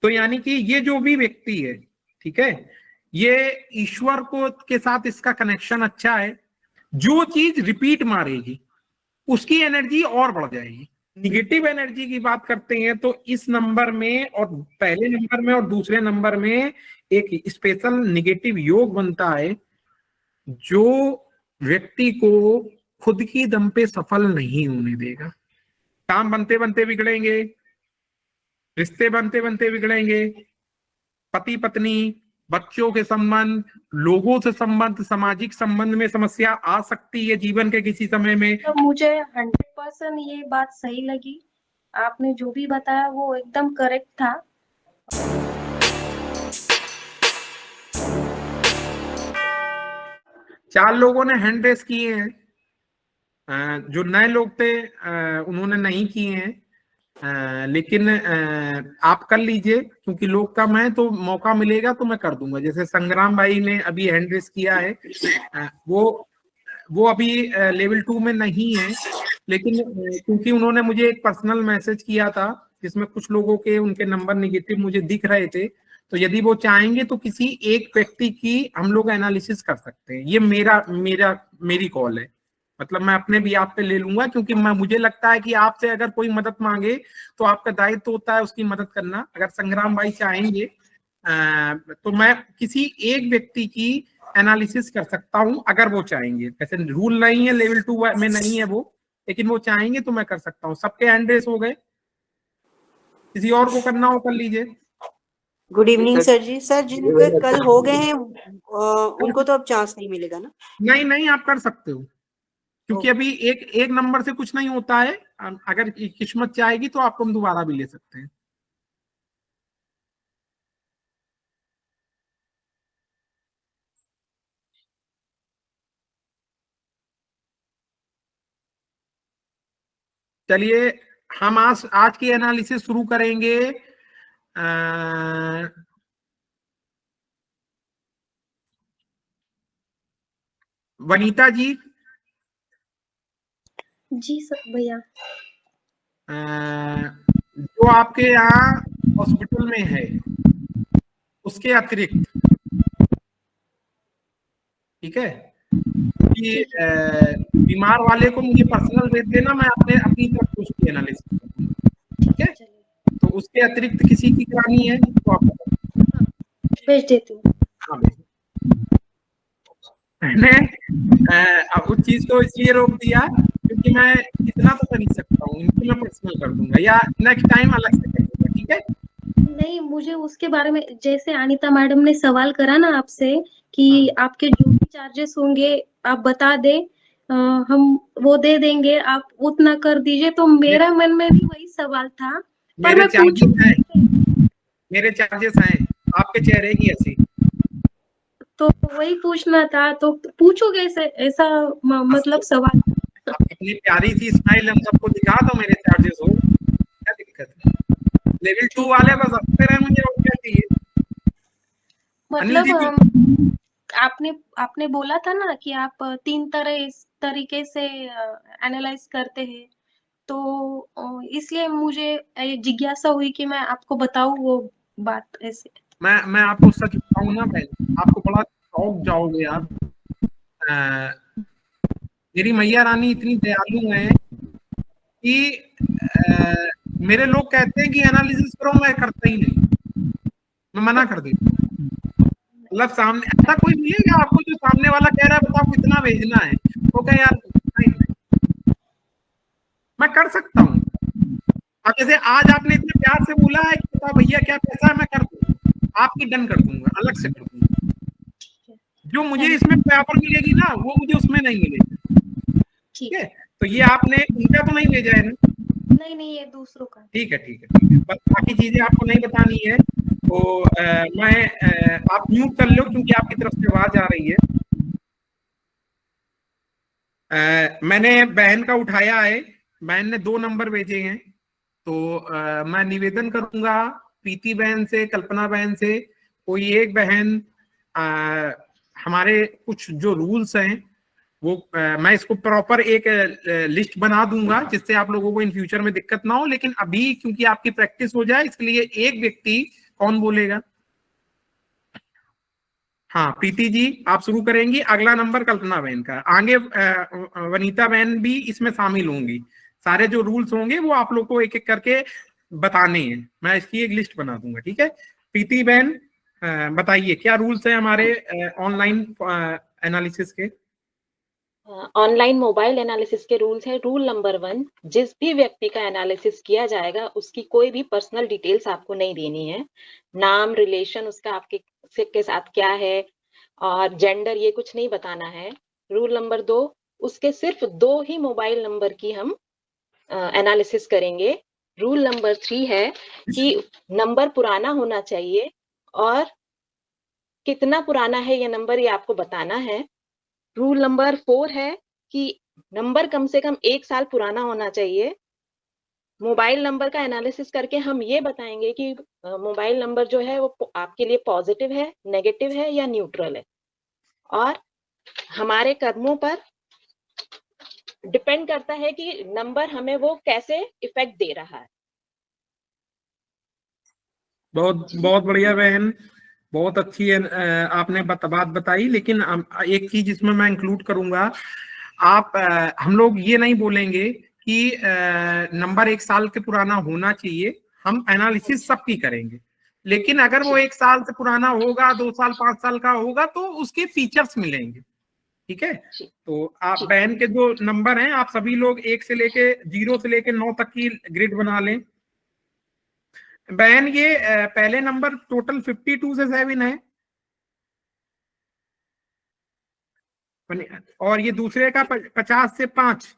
तो यानी कि ये जो भी व्यक्ति है, ठीक है, ये ईश्वर को के साथ इसका कनेक्शन अच्छा है, जो चीज रिपीट मारेगी उसकी एनर्जी और बढ़ जाएगी। निगेटिव एनर्जी की बात करते हैं तो इस नंबर में और पहले नंबर में और दूसरे नंबर में एक स्पेशल निगेटिव योग बनता है, जो व्यक्ति को खुद की दम पे सफल नहीं होने देगा। काम बनते बनते बिगड़ेंगे, रिश्ते बनते बनते बिगड़ेंगे, पति पत्नी, बच्चों के संबंध, लोगों से संबंध, सामाजिक संबंध में समस्या आ सकती है जीवन के किसी समय में। तो मुझे 100% ये बात सही लगी, आपने जो भी बताया वो एकदम करेक्ट था। चार लोगों ने हैंड रेस किए हैं, जो नए लोग थे उन्होंने नहीं किए हैं, लेकिन आप कर लीजिए, क्योंकि लोग कम है तो मौका मिलेगा तो मैं कर दूंगा। जैसे संग्राम भाई ने अभी हैंड रेस किया है, वो अभी लेवल 2 में नहीं है, लेकिन क्योंकि उन्होंने मुझे एक पर्सनल मैसेज किया था जिसमें कुछ लोगों के उनके नंबर निगेटिव मुझे दिख रहे थे, तो यदि वो चाहेंगे तो किसी एक व्यक्ति की हम लोग एनालिसिस कर सकते हैं। ये मेरी कॉल है, मतलब मैं अपने भी आप पे ले लूंगा, क्योंकि मुझे लगता है कि आपसे अगर कोई मदद मांगे तो आपका दायित्व होता है उसकी मदद करना। अगर संग्राम भाई चाहेंगे तो मैं किसी एक व्यक्ति की एनालिसिस कर सकता हूं अगर वो चाहेंगे। वैसे रूल नहीं है, लेवल 2 में नहीं है वो, लेकिन वो चाहेंगे तो मैं कर सकता हूँ। सबके हैंड रेस हो गए, किसी और को करना हो कर लीजिए। गुड इवनिंग सर जी। सर जिनके कल हो गए हैं उनको तो अब चांस नहीं मिलेगा ना? नहीं नहीं, आप कर सकते हो, क्योंकि अभी एक नंबर से कुछ नहीं होता है। अगर किस्मत चाहेगी तो आपको हम दोबारा भी ले सकते हैं। चलिए हम आज की एनालिसिस शुरू करेंगे। वनीता जी, जी सर भैया। जो आपके यहाँ हॉस्पिटल में है उसके अतिरिक्त, ठीक है, कि बीमार वाले को मुझे पर्सनल भेज देना, मैं अपनी तरफ से उसकी एनालिसिस करूंगा, ठीक है। तो उसके अतिरिक्त किसी की करानी है तो आप भेज देती हूँ। हाँ मैंने अब उस चीज को इसलिए रोक दिया क्योंकि मैं इतना तो कर ही सकता हूँ, इनको मैं पर्सनल कर दूंगा या नेक्स्ट टाइम अलग से कर दूंगा, ठीक है। नहीं, मुझे उसके बारे में जैसे अनीता मैडम ने सवाल करा ना आपसे कि आपके जो भी चार्जेस होंगे आप बता दे, हम वो दे देंगे, आप उतना कर दीजिए। तो मेरा मन में भी वही सवाल था, पर मैं मेरे चार्जेस हैं आपके चेहरे की हंसी, तो वही पूछना था। तो पूछोगे ऐसा मतलब सवाल? अपनी प्यारी सी स्माइल हम सबको दिखा दो, मेरे चार्जेस हो, क्या दिक्कत है। लेवल 2 वाले बस हंसते रहे, मुझे और क्या चाहिए। मतलब आपने बोला था ना कि आप 3 तरीके से एनालाइज करते हैं, तो इसलिए मुझे जिज्ञासा हुई कि मैं आपको बताऊं वो बात। ऐसे मैं आपको सच बताऊं ना बहन, आपको बड़ा शौक जाओगे आप। मेरी मैया रानी इतनी दयालु है कि मेरे लोग कहते हैं कि एनालिसिस करो, मैं करता ही नहीं, मैं मना कर देता हूँ। मतलब सामने ऐसा कोई मिलेगा आपको जो सामने वाला कह रहा है बताओ कितना भेजना है, तो कहे यार नहीं, मैं कर सकता हूँ। अब जैसे आज आपने इतने प्यार से बोला है कि बताओ भैया क्या पैसा है, मैं कर दूंगा, आपकी डन कर दूंगा, अलग से कर दूंगा। जो मुझे इसमें पेपर मिलेगी ना वो मुझे उसमें नहीं मिलेगी, ठीक है। तो ये आपने उनका तो नहीं भेजा है ना? नहीं, ये दूसरों का। ठीक है, बस बाकी चीजें आपको नहीं बतानी है तो आप म्यूट कर लो क्योंकि आपकी तरफ से आवाज आ रही है। मैंने बहन का उठाया है, बहन ने 2 नंबर भेजे हैं, तो मैं निवेदन करूंगा प्रीति बहन से, कल्पना बहन से, कोई एक बहन हमारे कुछ जो रूल्स हैं वो मैं इसको प्रॉपर एक लिस्ट बना दूंगा जिससे आप लोगों को इन फ्यूचर में दिक्कत ना हो। लेकिन अभी क्योंकि आपकी प्रैक्टिस हो जाए इसके लिए एक व्यक्ति कौन बोलेगा? हाँ प्रीति जी आप शुरू करेंगी। अगला नंबर कल्पना बहन का, आगे वनीता बहन भी इसमें शामिल होंगी। सारे जो रूल्स होंगे वो आप लोग को एक एक करके बताने हैं, मैं इसकी एक लिस्ट बना दूंगा, ठीक है। प्रीति बहन बताइए क्या रूल्स है हमारे ऑनलाइन एनालिसिस के? ऑनलाइन मोबाइल एनालिसिस के रूल्स है। रूल नंबर 1, जिस भी व्यक्ति का एनालिसिस किया जाएगा उसकी कोई भी पर्सनल डिटेल्स आपको नहीं देनी है। नाम, रिलेशन उसका आपके के साथ क्या है और जेंडर, ये कुछ नहीं बताना है। रूल नंबर 2, उसके सिर्फ 2 ही मोबाइल नंबर की हम एनालिसिस करेंगे। रूल नंबर 3 है कि नंबर पुराना होना चाहिए और कितना पुराना है ये नंबर, ये आपको बताना है। रूल नंबर 4 है कि नंबर कम से कम 1 साल पुराना होना चाहिए। मोबाइल नंबर का एनालिसिस करके हम ये बताएंगे कि मोबाइल नंबर जो है वो आपके लिए पॉजिटिव है, नेगेटिव है या न्यूट्रल है। और हमारे कर्मों पर डिपेंड करता है कि नंबर हमें वो कैसे इफेक्ट दे रहा है। बहुत बहुत बढ़िया बहन, बहुत अच्छी है, आपने बात बताई। लेकिन एक चीज इसमें मैं इंक्लूड करूंगा, आप हम लोग ये नहीं बोलेंगे कि नंबर 1 साल के पुराना होना चाहिए, हम एनालिसिस सबकी करेंगे। लेकिन अगर वो 1 साल से पुराना होगा, 2 साल 5 साल का होगा तो उसके फीचर्स मिलेंगे, ठीक है। तो आप बहन के जो नंबर हैं आप सभी लोग 1 से लेके 0 से लेके 9 तक की ग्रिड बना लें। बहन ये पहले नंबर टोटल 52 से 7 है और ये दूसरे का 50 से 5।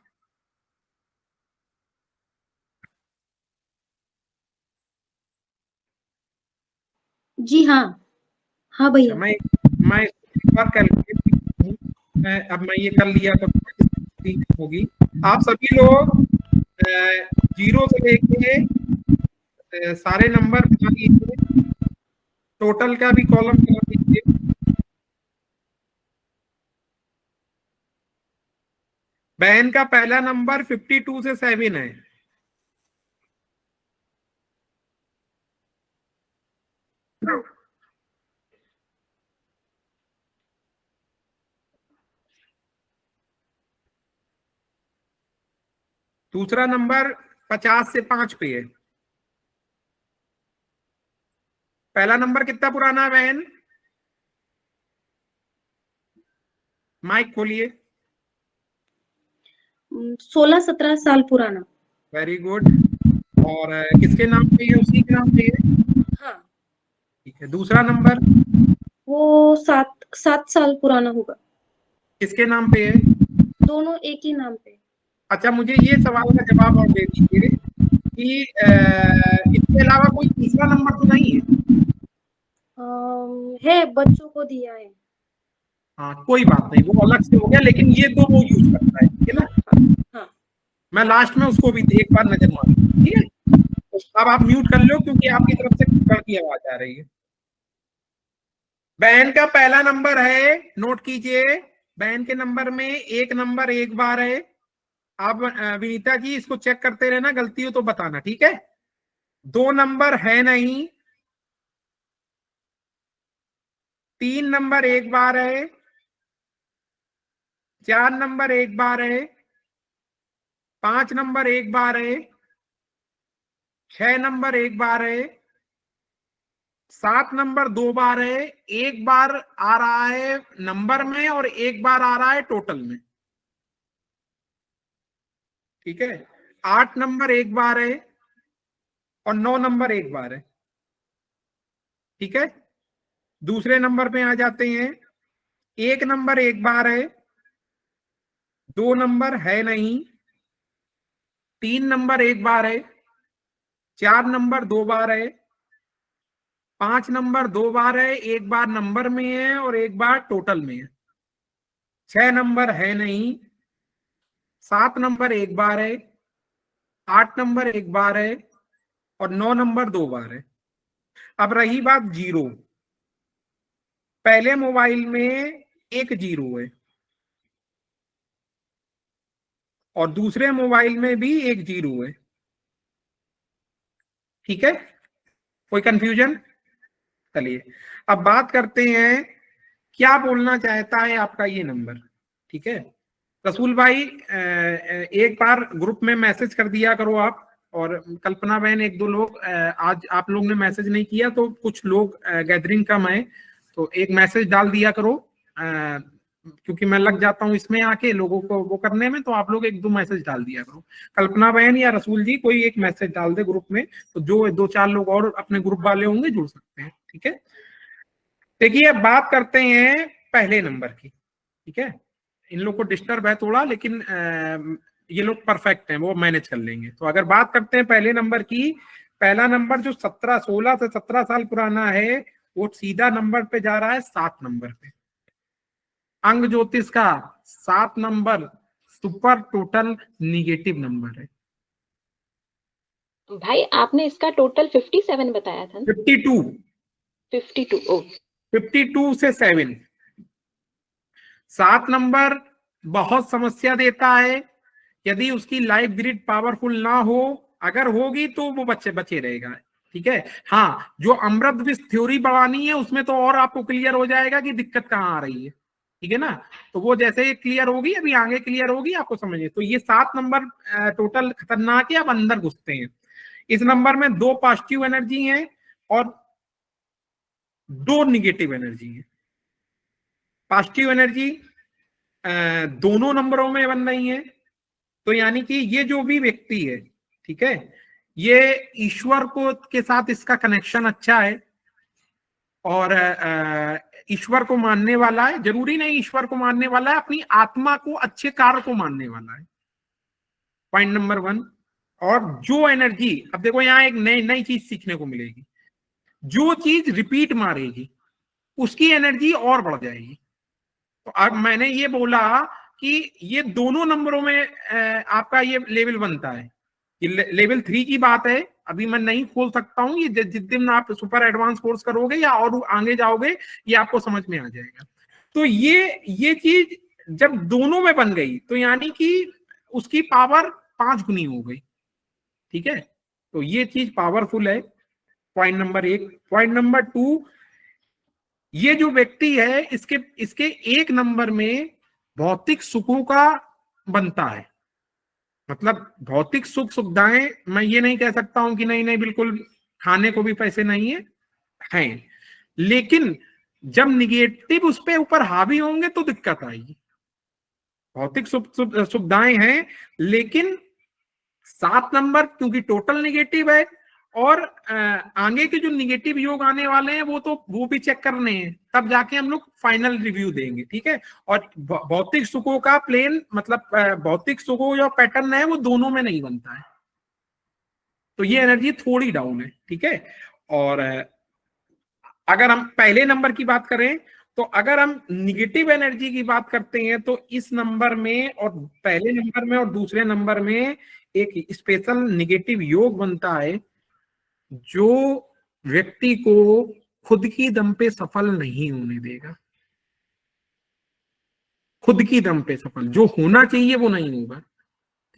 जी हाँ, हाँ भैया। मैं एक बार अब मैं ये कर लिया तो होगी। आप सभी लोग 0 से लेके सारे नंबर बना लीजिए, टोटल का भी कॉलम बना लीजिए। बहन का पहला नंबर 52 से 7 है। दूसरा नंबर 50 से 5 पे है। पहला नंबर कितना पुराना है बहन? माइक खोलिए। 16-17 साल पुराना। Very good. और किसके नाम पे है? उसी के नाम पे है। हाँ। ठीक है। दूसरा नंबर? वो 7 साल पुराना होगा। किसके नाम पे है? दोनों एक ही नाम पे। अच्छा, मुझे ये सवाल का जवाब और दे दीजिए कि इसके अलावा कोई तीसरा नंबर तो नहीं है? है, बच्चों को दिया है। हाँ कोई बात नहीं, वो अलग से हो गया, लेकिन ये तो वो यूज करता है, ठीक है ना। हाँ। मैं लास्ट में उसको भी एक बार नजर मार, ठीक है। अब आप म्यूट कर लो क्योंकि आपकी तरफ से कुकर की आवाज आ रही है। बहन का पहला नंबर है, नोट कीजिए, बहन के नंबर में एक नंबर 1 बार है। आप विनीता जी इसको चेक करते रहना, गलती हो तो बताना, ठीक है। 2 नंबर है नहीं, 3 नंबर 1 बार है, 4 नंबर 1 बार है, 5 नंबर 1 बार है, 6 नंबर 1 बार है, 7 नंबर 2 बार है, 1 बार आ रहा है नंबर में और 1 बार आ रहा है टोटल में, ठीक है। 8 नंबर 1 बार है और 9 नंबर 1 बार है, ठीक है। दूसरे नंबर पे आ जाते हैं। 1 नंबर 1 बार है, 2 नंबर है नहीं, 3 नंबर 1 बार है, 4 नंबर 2 बार है, 5 नंबर 2 बार है, 1 बार नंबर में है और 1 बार टोटल में है, 6 नंबर है नहीं, 7 नंबर 1 बार है, 8 नंबर 1 बार है और 9 नंबर 2 बार है। अब रही बात 0, पहले मोबाइल में 1 0 है और दूसरे मोबाइल में भी 1 0 है, ठीक है। कोई कंफ्यूजन? चलिए अब बात करते हैं क्या बोलना चाहता है आपका ये नंबर। ठीक है रसूल भाई, एक बार ग्रुप में मैसेज कर दिया करो आप, और कल्पना बहन, एक दो लोग, आज आप लोग ने मैसेज नहीं किया तो कुछ लोग गैदरिंग कम है, तो एक मैसेज डाल दिया करो, क्योंकि मैं लग जाता हूँ इसमें आके लोगों को वो करने में, तो आप लोग एक दो मैसेज डाल दिया करो। कल्पना बहन या रसूल जी कोई एक मैसेज डाल दे ग्रुप में, तो जो दो चार लोग और अपने ग्रुप वाले होंगे जुड़ सकते हैं। ठीक है देखिए बात करते हैं पहले नंबर की। ठीक है इन लोग को डिस्टर्ब है थोड़ा, लेकिन ये लोग परफेक्ट हैं, वो मैनेज कर लेंगे। तो अगर बात करते हैं पहले नंबर की, पहला नंबर जो 16 से 17 साल पुराना है वो सीधा नंबर पे जा रहा है 7 नंबर पे। अंग ज्योतिष का 7 number super total negative number है। भाई आपने इसका टोटल 57 बताया था ना? 52 ओ 52 से 7। 7 नंबर बहुत समस्या देता है, यदि उसकी लाइफ ग्रिड पावरफुल ना हो, अगर होगी तो वो बचे रहेगा। ठीक है हाँ, जो अमृत विष थ्योरी बढ़ानी है उसमें तो और आपको क्लियर हो जाएगा कि दिक्कत कहाँ आ रही है। ठीक है ना, तो वो जैसे क्लियर होगी, अभी आगे क्लियर होगी आपको समझिए। तो ये 7 नंबर टोटल खतरनाक है। अब अंदर घुसते हैं। इस नंबर में 2 पॉजिटिव एनर्जी है और 2 निगेटिव एनर्जी है। पॉजिटिव एनर्जी दोनों नंबरों में बन रही है, तो यानी कि ये जो भी व्यक्ति है, ठीक है, ये ईश्वर को के साथ इसका कनेक्शन अच्छा है और ईश्वर को मानने वाला है। जरूरी नहीं ईश्वर को मानने वाला है, अपनी आत्मा को, अच्छे कार्य को मानने वाला है। Point number 1। और जो एनर्जी, अब देखो यहाँ एक नई चीज सीखने को मिलेगी, जो चीज रिपीट मारेगी उसकी एनर्जी और बढ़ जाएगी। तो अब मैंने ये बोला कि ये दोनों नंबरों में आपका ये लेवल बनता है। कि लेवल 3 की बात है, अभी मैं नहीं खोल सकता हूँ, ये जिस दिन आप सुपर एडवांस कोर्स करोगे या और आगे जाओगे ये आपको समझ में आ जाएगा। तो ये चीज जब दोनों में बन गई तो यानी कि उसकी पावर 5 गुनी हो गई। ठीक है, तो ये चीज पावरफुल है। Point number 1। पॉइंट नंबर 2, ये जो व्यक्ति है इसके 1 नंबर में भौतिक सुखों का बनता है। मतलब भौतिक सुख सुविधाएं, मैं ये नहीं कह सकता हूं कि नहीं बिल्कुल खाने को भी पैसे नहीं है, हैं, लेकिन जब निगेटिव उस पे ऊपर हावी होंगे तो दिक्कत आएगी। भौतिक सुविधाएं हैं, लेकिन 7 नंबर क्योंकि टोटल निगेटिव है, और आगे के जो निगेटिव योग आने वाले हैं वो भी चेक करने हैं, तब जाके हम लोग फाइनल रिव्यू देंगे। ठीक है, और भौतिक सुखों का प्लेन, मतलब भौतिक सुखों जो पैटर्न है वो दोनों में नहीं बनता है, तो ये एनर्जी थोड़ी डाउन है। ठीक है, और अगर हम पहले नंबर की बात करें, तो अगर हम निगेटिव एनर्जी की बात करते हैं तो इस नंबर में और पहले नंबर में और दूसरे नंबर में एक स्पेशल निगेटिव योग बनता है, जो व्यक्ति को खुद की दम पे सफल नहीं होने देगा। खुद की दम पे सफल, जो होना चाहिए वो नहीं होगा।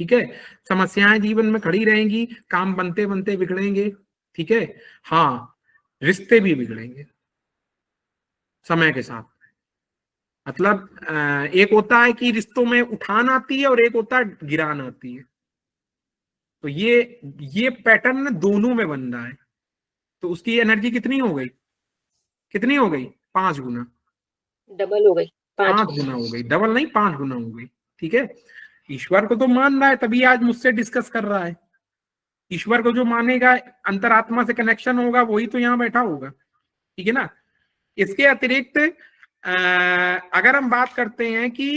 ठीक है, समस्याएं जीवन में खड़ी रहेंगी, काम बनते बनते बिगड़ेंगे। ठीक है हाँ, रिश्ते भी बिगड़ेंगे समय के साथ। मतलब एक होता है कि रिश्तों में उठान आती है और एक होता है गिरान आती है। तो ये पैटर्न दोनों में बन रहा है, तो उसकी एनर्जी कितनी हो गई? 5 गुना, डबल हो गई, 5 गुना हो गई, डबल नहीं 5 गुना हो गई। ठीक है, ईश्वर को तो मान रहा है, तभी आज मुझसे डिस्कस कर रहा है। ईश्वर को जो मानेगा, अंतरात्मा से कनेक्शन होगा, वही तो यहाँ बैठा होगा। ठीक है ना। इसके अतिरिक्त अगर हम बात करते हैं कि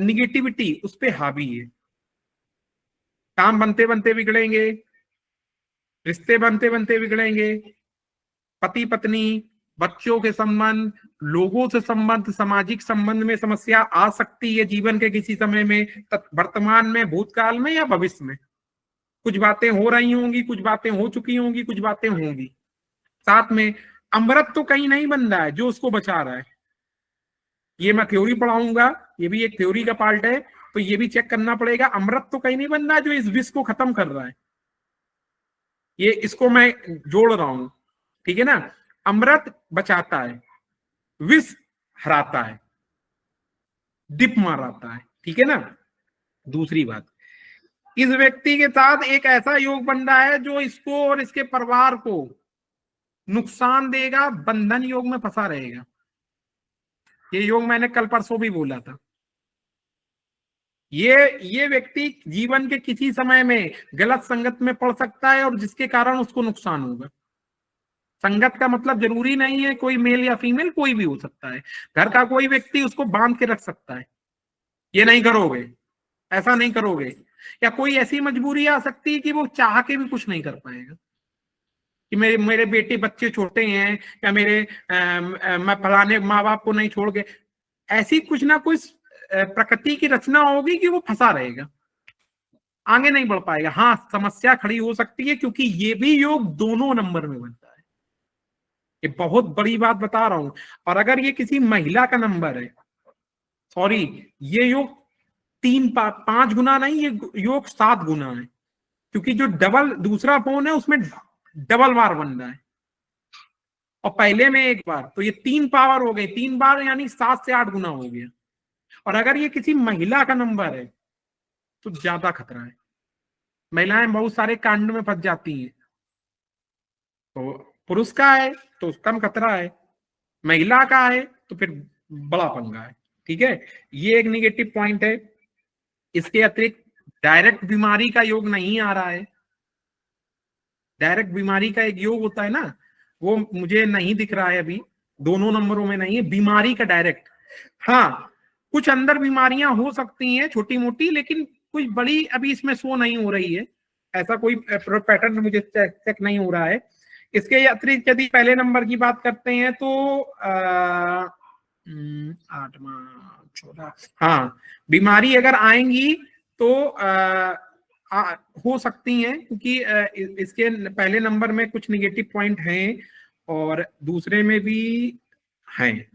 निगेटिविटी उस पर हावी है, काम बनते बनते बिगड़ेंगे, रिश्ते बनते बनते बिगड़ेंगे, पति पत्नी, बच्चों के संबंध, लोगों से संबंध, सामाजिक संबंध में समस्या आ सकती है जीवन के किसी समय में, वर्तमान में, भूतकाल में या भविष्य में। कुछ बातें हो रही होंगी, कुछ बातें हो चुकी होंगी, कुछ बातें होंगी। साथ में अमृत तो कहीं नहीं बन रहा है जो उसको बचा रहा है। ये मैं थ्योरी पढ़ाऊंगा, ये भी एक थ्योरी का पार्ट है, तो ये भी चेक करना पड़ेगा। अमृत तो कहीं नहीं बन रहा है जो इस विष को खत्म कर रहा है, ये इसको मैं जोड़ रहा हूं। ठीक है ना। अमृत बचाता है, विष हराता है, डिप माराता है, ठीक है ना। दूसरी बात, इस व्यक्ति के साथ एक ऐसा योग बन रहा है जो इसको और इसके परिवार को नुकसान देगा, बंधन योग में फंसा रहेगा। ये योग मैंने कल परसों भी बोला था। ये व्यक्ति जीवन के किसी समय में गलत संगत में पड़ सकता है और जिसके कारण उसको नुकसान होगा। संगत का मतलब जरूरी नहीं है कोई मेल या फीमेल, कोई भी हो सकता है। घर का कोई व्यक्ति उसको बांध के रख सकता है, ये नहीं करोगे, ऐसा नहीं करोगे, या कोई ऐसी मजबूरी आ सकती है कि वो चाह के भी कुछ नहीं कर पाएगा कि मेरे बेटे बच्चे छोटे हैं, या मैं फलाने माँ बाप को नहीं छोड़ के, ऐसी कुछ ना कुछ प्रकृति की रचना होगी कि वो फंसा रहेगा, आगे नहीं बढ़ पाएगा। हाँ, समस्या खड़ी हो सकती है क्योंकि ये भी योग दोनों नंबर में बनता है। ये बहुत बड़ी बात बता रहा हूं। और अगर ये किसी महिला का नंबर है, सॉरी, ये योग 5 गुना नहीं, ये योग 7 गुना है, क्योंकि जो डबल दूसरा फोन है उसमें डबल बार बन रहा है और पहले में एक बार, तो ये 3 पावर हो गई, 3 बार यानी 7 से 8 गुना हो गया। और अगर ये किसी महिला का नंबर है तो ज्यादा खतरा है। महिलाएं बहुत सारे कांड में फंस जाती हैं। तो पुरुष का है तो कम खतरा है, महिला का है तो फिर बड़ा पंगा है, ठीक है। ये एक निगेटिव पॉइंट है। इसके अतिरिक्त डायरेक्ट बीमारी का योग नहीं आ रहा है। डायरेक्ट बीमारी का एक योग होता है ना, वो मुझे नहीं दिख रहा है अभी, दोनों नंबरों में नहीं है बीमारी का डायरेक्ट। हाँ, कुछ अंदर बीमारियां हो सकती हैं छोटी मोटी, लेकिन कुछ बड़ी अभी इसमें शो नहीं हो रही है। ऐसा कोई पैटर्न मुझे चेक नहीं हो रहा है। इसके अतिरिक्त यदि पहले नंबर की बात करते हैं तो 8वां 14, हाँ, बीमारी अगर आएंगी तो हो सकती हैं, क्योंकि इसके पहले नंबर में कुछ निगेटिव पॉइंट हैं और दूसरे में भी हैं।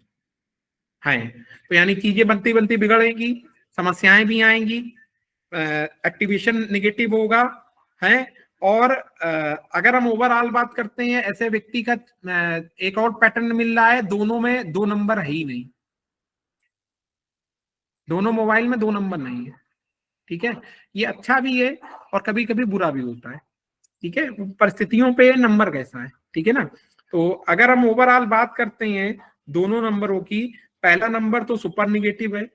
तो यानी चीजें बनती बनती बिगड़ेंगी, समस्याएं भी आएंगी, एक्टिवेशन निगेटिव होगा, है। और अगर हम ओवरऑल बात करते हैं, ऐसे व्यक्ति का एक और पैटर्न मिल रहा है, दोनों में 2 नंबर है ही नहीं, दोनों मोबाइल में 2 नंबर नहीं है, ठीक है। ये अच्छा भी है और कभी कभी बुरा भी होता है, ठीक है, परिस्थितियों पे नंबर कैसा है, ठीक है ना। तो अगर हम ओवरऑल बात करते हैं दोनों नंबरों की, पहला नंबर तो सुपर निगेटिव है,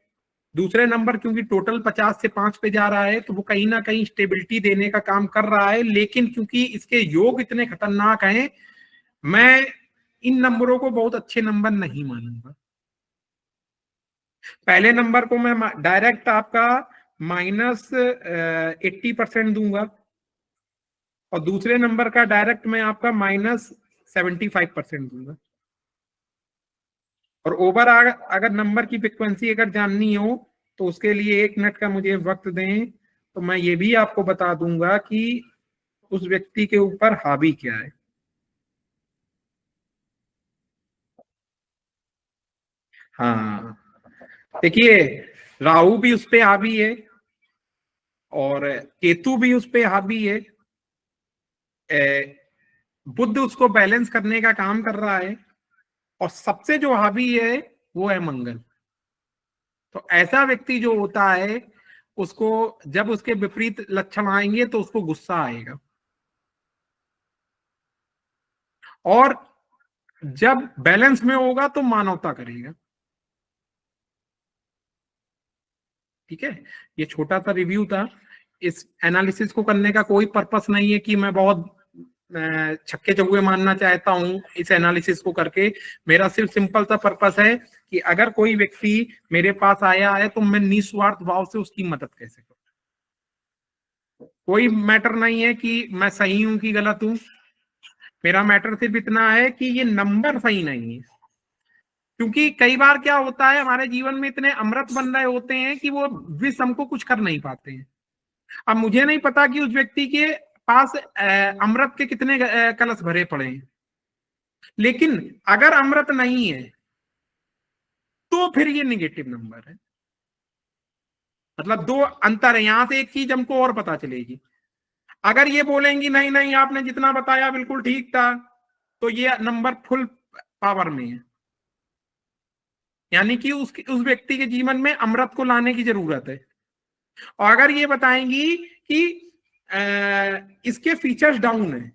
दूसरे नंबर क्योंकि टोटल 50 से 5 पे जा रहा है तो वो कहीं ना कहीं स्टेबिलिटी देने का काम कर रहा है, लेकिन क्योंकि इसके योग इतने खतरनाक हैं, मैं इन नंबरों को बहुत अच्छे नंबर नहीं मानूंगा। पहले नंबर को मैं डायरेक्ट आपका -80% दूंगा और दूसरे नंबर का डायरेक्ट मैं आपका -75% दूंगा। और ओवर अगर नंबर की फ्रिक्वेंसी अगर जाननी हो तो उसके लिए 1 मिनट का मुझे वक्त दें, तो मैं ये भी आपको बता दूंगा कि उस व्यक्ति के ऊपर हावी क्या है। हाँ, देखिए, राहु भी उस पे हावी है और केतु भी उस पे हावी है, बुध उसको बैलेंस करने का काम कर रहा है और सबसे जो हावी है वो है मंगल। तो ऐसा व्यक्ति जो होता है, उसको जब उसके विपरीत लक्षण आएंगे तो उसको गुस्सा आएगा, और जब बैलेंस में होगा तो मानवता करेगा, ठीक है। ये छोटा सा रिव्यू था। इस एनालिसिस को करने का कोई पर्पस नहीं है कि मैं बहुत छक्के चौके मानना चाहता हूं इस एनालिसिस को करके। मेरा सिर्फ सिंपल सा पर्पस है कि अगर कोई व्यक्ति मेरे पास आया है तो मैं निस्वार्थ भाव से उसकी मदद कैसे करूं। कोई मैटर नहीं है कि मैं सही हूं कि गलत हूं, मेरा मैटर सिर्फ इतना है कि ये नंबर सही नहीं है। क्योंकि कई बार क्या होता है, हमारे जीवन में इतने अमृत बन रहे होते हैं कि वो विष हमको कुछ कर नहीं पाते हैं। अब मुझे नहीं पता कि उस व्यक्ति के पास अमृत के कितने कलश भरे पड़े हैं, लेकिन अगर अमृत नहीं है तो फिर ये निगेटिव नंबर है। मतलब 2 अंतर है। यहां से एक चीज हमको और पता चलेगी, अगर ये बोलेंगी नहीं नहीं आपने जितना बताया बिल्कुल ठीक था, तो ये नंबर फुल पावर में है, यानी कि उस व्यक्ति के जीवन में अमृत को लाने की जरूरत है। और अगर ये बताएंगी कि इसके फीचर्स डाउन है,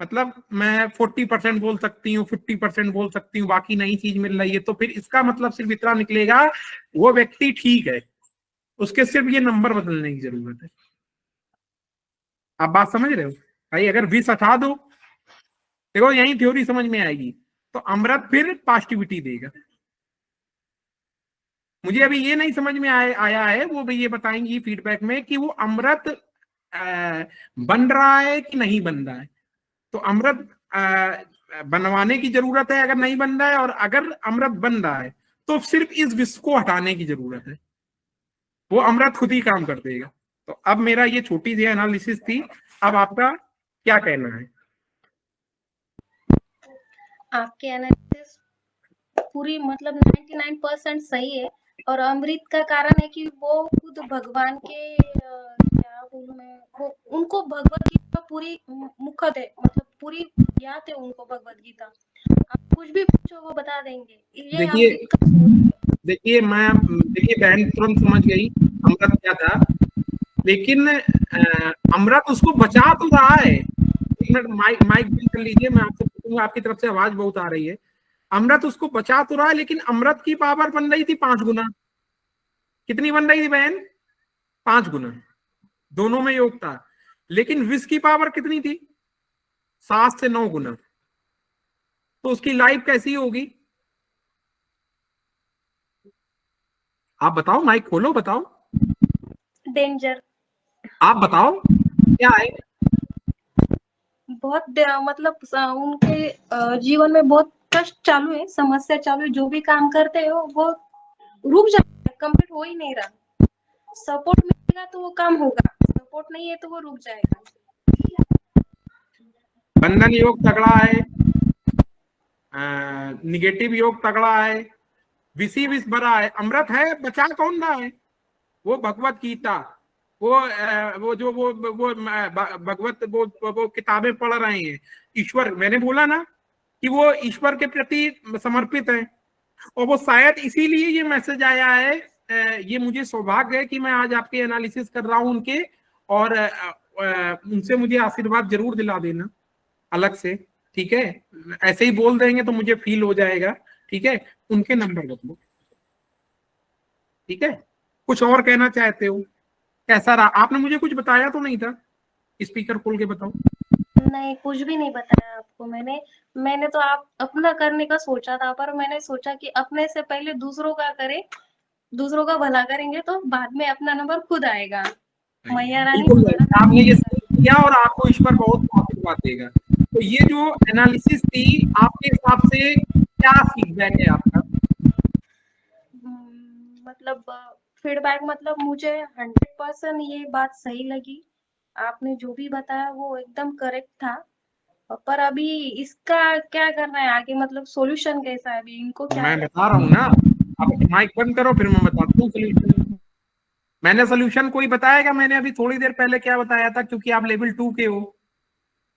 मतलब मैं 40% बोल सकती हूँ, 50% बोल सकती हूँ, बाकी नई चीज मिल रही है, तो फिर इसका मतलब सिर्फ इतना निकलेगा वो व्यक्ति ठीक है, उसके सिर्फ ये नंबर बदलने की जरूरत है। आप बात समझ रहे हो भाई? अगर 20 हटा दो, देखो यही थ्योरी समझ में आएगी, तो अमृत फिर पॉजिटिविटी देगा। मुझे अभी ये नहीं समझ में आया है, वो भी ये बताएंगी फीडबैक में कि वो अमृत बन रहा है कि नहीं बन रहा है। तो अमृत बनवाने की जरूरत है अगर नहीं बन रहा है, और अगर अमृत बन रहा है तो सिर्फ इस विष को हटाने की जरूरत है, वो अमृत खुद ही काम कर देगा। तो अब मेरा ये छोटी सी एनालिसिस थी, अब आपका क्या कहना है? आपके एनालिसिस पूरी मतलब 99% सही है। और अमृत का कारण है कि वो खुद भगवान के क्या बोलूं मैं, वो उनको भगवत गीता पूरी मुखत है, मतलब पूरी याद है उनको भगवत गीता। आप कुछ भी पूछो वो बता देंगे। ये अमृत का देखिए बहन तुरंत समझ गई अमृत क्या था, लेकिन अमृत उसको बचा तो रहा है। एक मिनट माइक बंद कर लीजिए, मैं आपसे पूछूंगा, आपकी तरफ से आवाज बहुत आ रही है। अमृत उसको बचा तो रहा है, लेकिन अमृत की पावर बन रही थी 5 गुना। कितनी बन रही थी बहन? 5 गुना, दोनों में योग था। लेकिन विष की पावर कितनी थी? 7 से 9 गुना। तो उसकी लाइफ कैसी होगी? आप बताओ, माइक खोलो, बताओ, डेंजर। आप बताओ क्या है? बहुत मतलब उनके जीवन में बहुत कष्ट चालू है, समस्या चालू है। जो भी काम करते हो वो रुक जाता है, कंप्लीट हो ही नहीं रहा। सपोर्ट मिलेगा तो वो काम होगा, सपोर्ट नहीं है तो वो रुक जाएगा। बंधन योग तगड़ा है, निगेटिव योग तगड़ा है, विषी विष भरा है। अमृत है, बचा कौन रहा है? वो भगवत गीता, वो भगवत वो किताबें पढ़ रहे हैं। ईश्वर, मैंने बोला ना कि वो ईश्वर के प्रति समर्पित है, और वो शायद इसीलिए ये मैसेज आया है। ये मुझे सौभाग्य है कि मैं आज आपके एनालिसिस कर रहा हूं उनके, और उनसे मुझे आशीर्वाद जरूर दिला देना अलग से, ठीक है? ऐसे ही बोल देंगे तो मुझे फील हो जाएगा, ठीक है? उनके नंबर बदलो, ठीक है? कुछ और कहना चाहते हो? कैसा रहा? आपने मुझे कुछ बताया तो नहीं था? स्पीकर खोल के बताओ। नहीं, कुछ भी नहीं बताया आपको मैंने तो आप अपना करने का सोचा था, पर मैंने सोचा कि अपने से पहले दूसरों का करें, दूसरों का भला करेंगे तो बाद में अपना नंबर खुद आएगा। मैया रानी बिल्कुल, आपने ये किया और आपको ईश्वर बहुत आशीर्वाद देगा। तो ये जो एनालिसिस थी, आपके हिसाब से क्या फीडबैक है आपका? मतलब फीडबैक मतलब मुझे 100% ये बात सही लगी। आपने जो भी बताया वो एकदम करेक्ट था। पर अभी इसका क्या करना है आगे, मतलब सॉल्यूशन कैसा है अभी इनको? क्या मैं बता रहा हूँ ना, आप माइक बंद करो, फिर मैं बताता हूँ सोल्यूशन। मैंने सोल्यूशन कोई बताएगा? मैंने अभी थोड़ी देर पहले क्या बताया था? क्योंकि आप लेवल 2 के हो,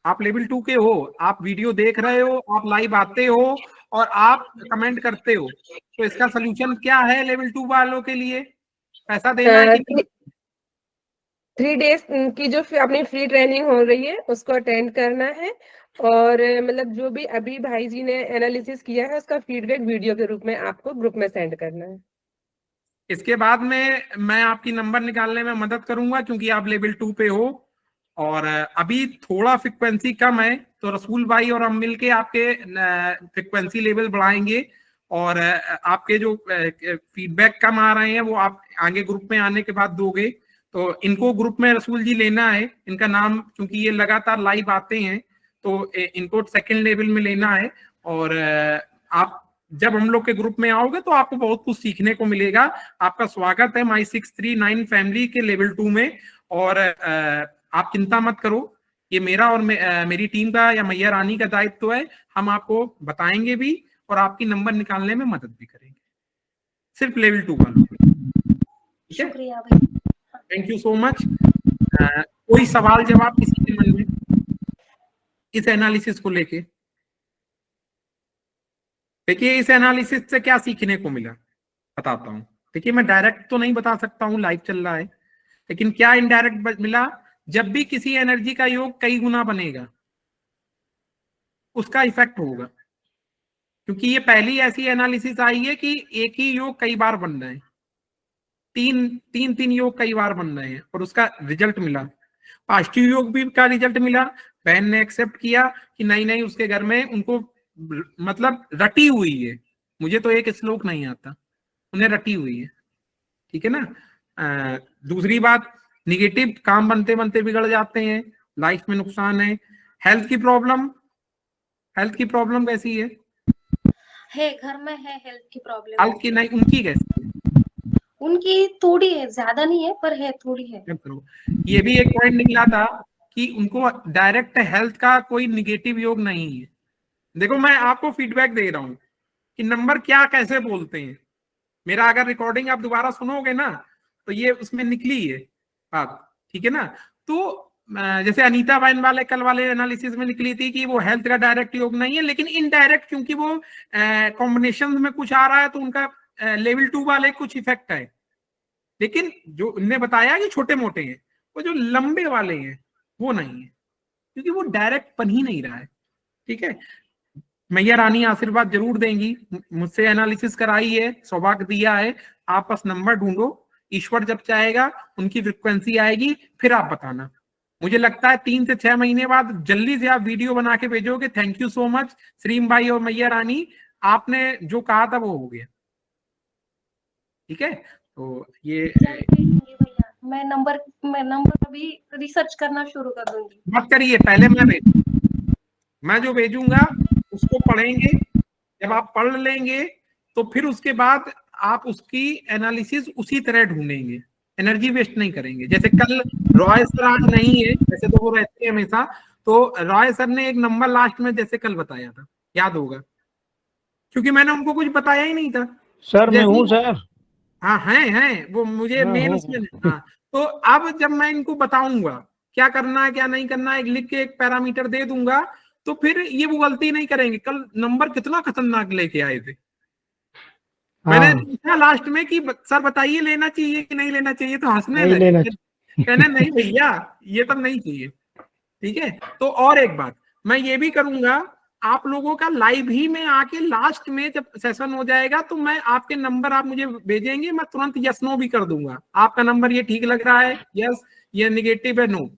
आप लेवल 2 के हो, आप वीडियो देख रहे हो, आप लाइव आते हो और आप कमेंट करते हो, तो इसका सोल्यूशन क्या है लेवल 2 वालों के लिए? पैसा देना है कि 3 डेज की जो अपनी फ्री ट्रेनिंग हो रही है उसको अटेंड करना है, और मतलब जो भी अभी भाई जी ने एनालिसिस किया है उसका फीडबैक वीडियो के रूप में आपको ग्रुप में सेंड करना है। इसके बाद में मैं आपकी नंबर निकालने में मदद करूंगा, क्योंकि आप लेवल 2 पे हो और अभी थोड़ा फ्रिक्वेंसी कम है, तो रसूल भाई और हम मिलके आपके फ्रिक्वेंसी लेवल बढ़ाएंगे, और आपके जो फीडबैक कम आ रहे हैं वो आप आगे ग्रुप में आने के बाद दोगे। तो इनको ग्रुप में रसूल जी लेना है, इनका नाम, क्योंकि ये लगातार लाइव आते हैं, तो इनको सेकंड लेवल में लेना है। और आप जब हम लोग के ग्रुप में आओगे तो आपको बहुत कुछ सीखने को मिलेगा। आपका स्वागत है माई 639 फैमिली के लेवल 2 में। और आप चिंता मत करो, ये मेरा और मेरी टीम का या मैया रानी का दायित्व है। हम आपको बताएंगे भी और आपकी नंबर निकालने में मदद भी करेंगे, सिर्फ लेवल 2 वालों को। शुक्रिया भाई, थैंक यू सो मच। कोई सवाल जवाब किसी के मन में इस एनालिसिस को लेके? देखिए इस एनालिसिस से क्या सीखने को मिला बताता हूँ। देखिए मैं डायरेक्ट तो नहीं बता सकता हूँ, लाइव चल रहा है, लेकिन क्या इनडायरेक्ट मिला, जब भी किसी एनर्जी का योग कई गुना बनेगा उसका इफेक्ट होगा, क्योंकि ये पहली ऐसी एनालिसिस आई है कि एक ही योग कई बार बन रहे हैं, तीन योग कई बार बन रहे हैं और उसका रिजल्ट मिला। पॉजिटिव योग भी का रिजल्ट मिला, बहन ने एक्सेप्ट किया कि नहीं नहीं उसके घर में उनको मतलब रटी हुई है, मुझे तो एक श्लोक नहीं आता, उन्हें रटी हुई है, ठीक है ना। दूसरी बात, निगेटिव काम बनते बनते बिगड़ जाते हैं, लाइफ में नुकसान है। हेल्थ की प्रॉब्लम कैसी है? घर में है हेल्थ की प्रॉब्लम। हेल्थ की नहीं, उनकी कैसी है? उनकी थोड़ी है, ज्यादा नहीं है पर है, थोड़ी है। ये भी एक पॉइंट निकला था कि उनको डायरेक्ट हेल्थ का कोई निगेटिव योग नहीं है। देखो मैं आपको फीडबैक दे रहा हूं कि नंबर क्या कैसे बोलते हैं। मेरा अगर रिकॉर्डिंग आप दोबारा सुनोगे ना तो ये उसमें निकली है बात, ठीक है ना। तो जैसे अनीता बाइन वाले कल वाले एनालिसिस में निकली थी कि वो हेल्थ का डायरेक्ट योग नहीं है, लेकिन इनडायरेक्ट, क्योंकि वो कॉम्बिनेशन में कुछ आ रहा है तो उनका लेवल 2 वाले कुछ इफेक्ट है। लेकिन जो उनने बताया कि छोटे मोटे हैं, वो जो लंबे वाले हैं वो नहीं है, क्योंकि वो डायरेक्ट बन ही नहीं रहा है, ठीक है। मैया रानी आशीर्वाद जरूर देंगी, मुझसे एनालिसिस कराई है, सौभाग्य दिया है। आप बस नंबर ढूंढो, ईश्वर जब चाहेगा उनकी फ्रिक्वेंसी आएगी, फिर आप बताना। मुझे लगता है 3 से 6 महीने बाद जल्दी से आप वीडियो बना के भेजोगे। थैंक यू सो मच श्रीम भाई और मैया रानी, आपने जो कहा था वो हो गया, ठीक है। तो ये भैया मैं नंबर अभी रिसर्च करना शुरू कर दूंगी। मत करिए, पहले मैं जो भेजूंगा उसको पढ़ेंगे, जब आप पढ़ लेंगे तो फिर उसके बाद आप उसकी एनालिसिस उसी तरह ढूंढेंगे, एनर्जी वेस्ट नहीं करेंगे। जैसे कल रॉय सर आज नहीं है, वैसे तो वो रहते हैं हमेशा, तो रॉय सर ने एक नंबर लास्ट में जैसे कल बताया था, याद होगा, क्योंकि मैंने उनको कुछ बताया ही नहीं था। सर मैं हूँ सर। हाँ हैं वो मुझे मेन उसमें। हाँ तो अब जब मैं इनको बताऊंगा क्या करना है क्या नहीं करना है, लिख के एक पैरामीटर दे दूंगा, तो फिर ये वो गलती नहीं करेंगे। कल नंबर कितना खतरनाक लेके आए थे, मैंने पूछा लास्ट में कि सर बताइए लेना चाहिए कि नहीं लेना चाहिए, तो हंसने लगे, कहने नहीं भैया ये तब नहीं चाहिए, ठीक है। तो और एक बात मैं ये भी करूंगा, आप लोगों का लाइव ही में आके लास्ट में जब सेशन हो जाएगा तो मैं आपके नंबर आप मुझे भेजेंगे, मैं तुरंत यस नो भी कर दूंगा। आपका नंबर ये ठीक लग रहा है, यस, ये निगेटिव है, नो।